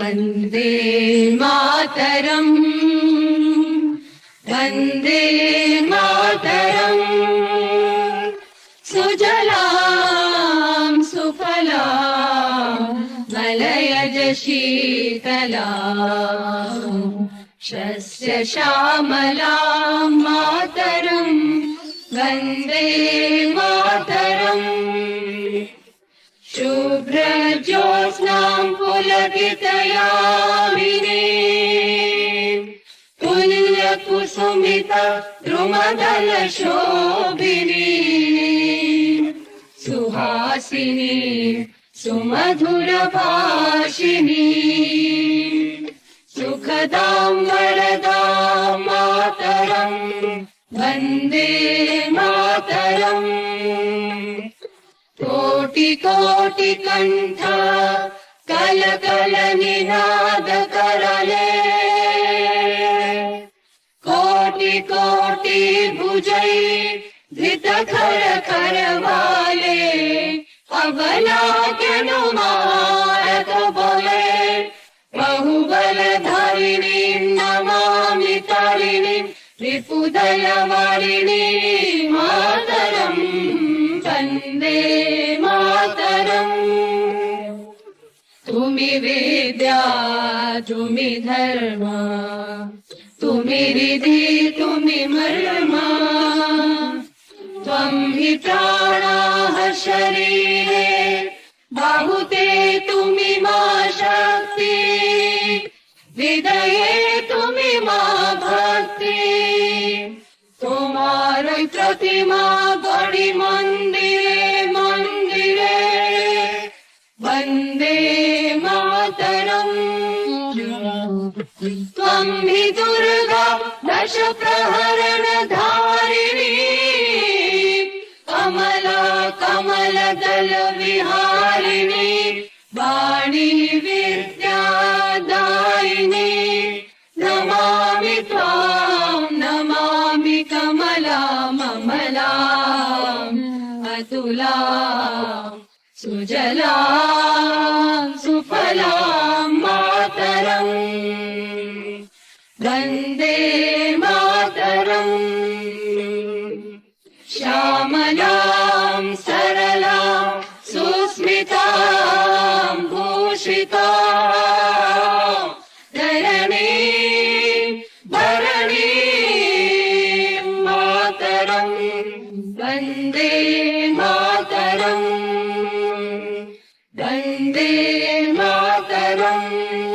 वन्दे मातरम् वन्दे मातरम् सुजलां सुफलां मलयज शीतलां शस्य श्यामलां मातरम् वन्दे मातरम् शुभ्रज्योत्स्नां पुलकितयामिनीं तुल्यकुसुमिता द्रुमदलशोभिनीं सुहासिनीं सुमधुरभाषिणीं सुखदां वरदां मातरम् वन्दे मातरम् कोटि कोटि कंठ कल कल निनाद करले कोटि कोटि भुजै धृत खर खर वाले अबला मारत बोले बहुबल धारिणी नमामि तारिणी रिपुदय वारिणी मातरम् वन्दे मातरम् तुमि विद्या तुमि धर्म तुमि रिधि तुमि मर्म त्वं हि प्राणाः शरीरे बाहुते तुमि मा शक्ति हृदये तुमि मा भक्ति तुम्हारी प्रतिमा गढ़ी मंदिरे मंदिरे वन्दे मातरम् त्वं हि दुर्गा दश प्रहरण धारिणी कमला कमल दल विहारिणी वाणी विद्या दायिनी नमामि त्वां नमामि कमलाम् अमलाम् अतुलाम् सुजलां सुफलां मातरम् वन्दे मातरम् श्यामलां सरलां सुस्मितां भूषितां धरणीं भरणीं मातरम् वन्दे मातरम् वन्दे मातरम्।